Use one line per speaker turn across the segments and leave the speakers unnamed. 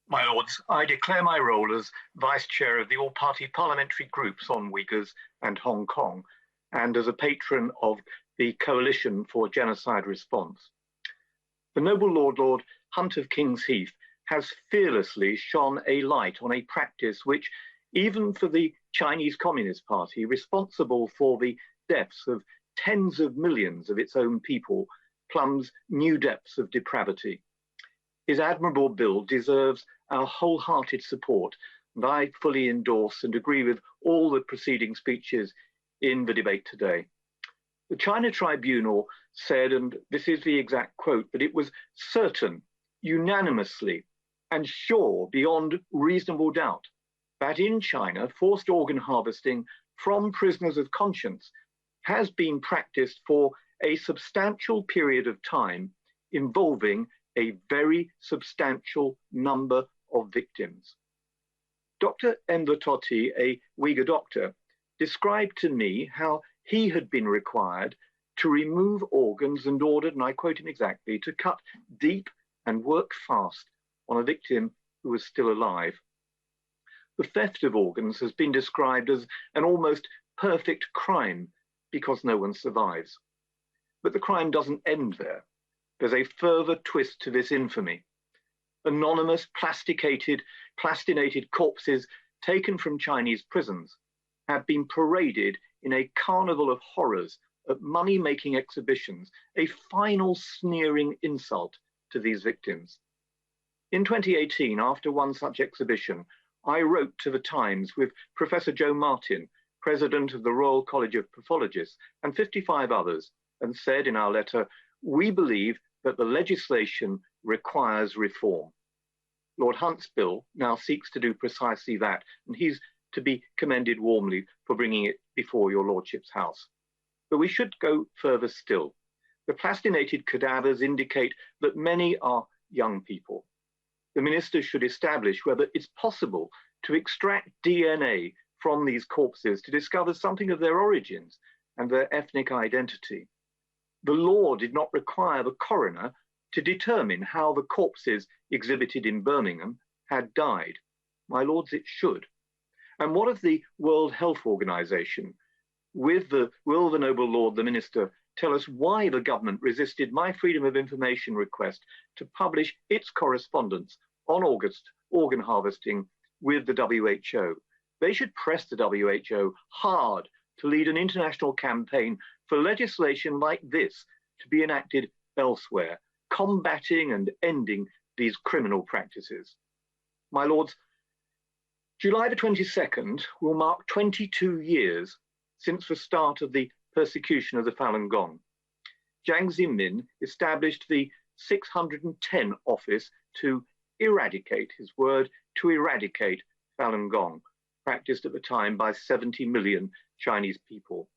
My Lords, I declare my role as Vice Chair of the All-Party Parliamentary Groups on Uyghurs and Hong Kong, and as a patron of the Coalition for Genocide Response. The noble Lord Hunt of King's Heath has fearlessly shone a light on a practice which, even for the Chinese Communist Party, responsible for the deaths of tens of millions of its own people, plumbs new depths of depravity. His admirable bill deserves our wholehearted support, and I fully endorse and agree with all the preceding speeches in the debate today. The China Tribunal said, and this is the exact quote, that it was certain, unanimously, and sure beyond reasonable doubt that in China, forced organ harvesting from prisoners of conscience has been practiced for a substantial period of time, involving a very substantial number of victims. Dr. Enver Tohti, a Uyghur doctor, described to me how he had been required to remove organs and ordered, and I quote him exactly, to cut deep and work fast on a victim who was still alive. The theft of organs has been described as an almost perfect crime because no one survives. But the crime doesn't end there. There's a further twist to this infamy. Anonymous, plastinated corpses taken from Chinese prisons have been paraded in a carnival of horrors at money-making exhibitions, a final sneering insult to these victims. In 2018, after one such exhibition, I wrote to the Times with Professor Joe Martin, President of the Royal College of Pathologists, and 55 others, and said in our letter, "We believe that the legislation requires reform." Lord Hunt's bill now seeks to do precisely that, and he's to be commended warmly for bringing it before your Lordship's house. But we should go further still. The plastinated cadavers indicate that many are young people. The Minister should establish whether it's possible to extract DNA from these corpses to discover something of their origins and their ethnic identity. The law did not require the coroner to determine how the corpses exhibited in Birmingham had died. My Lords, it should. And what of the World Health Organization? Will the noble Lord, the Minister, tell us why the government resisted my Freedom of Information request to publish its correspondence on organ harvesting with the WHO? They should press the WHO hard to lead an international campaign for legislation like this to be enacted elsewhere, combating and ending these criminal practices. My Lords, July the 22nd will mark 22 years since the start of the persecution of the Falun Gong. Jiang Zemin established the 610 office to eradicate, his word, to eradicate Falun Gong, practiced at the time by 70 million Chinese people.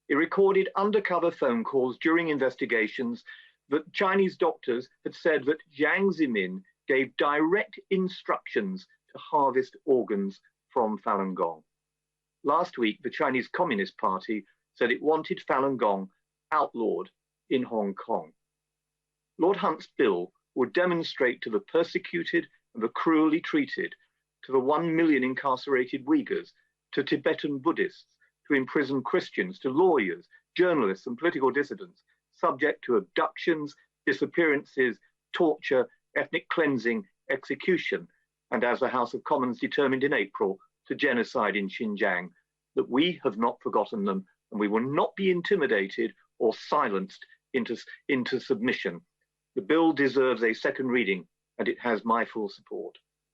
He recorded undercover phone calls during investigations that Chinese doctors had said that Jiang Zemin gave direct instructions to harvest organs from Falun Gong. Last week, the Chinese Communist Party said it wanted Falun Gong outlawed in Hong Kong. Lord Hunt's bill would demonstrate to the persecuted and the cruelly treated, to the 1 million incarcerated Uyghurs, to Tibetan Buddhists, to imprisoned Christians, to lawyers, journalists and political dissidents, subject to abductions, disappearances, torture, ethnic cleansing, execution, and as the House of Commons determined in April, to genocide in Xinjiang, that we have not forgotten them and we will not be intimidated or silenced into submission. The bill deserves a second reading and it has my full support.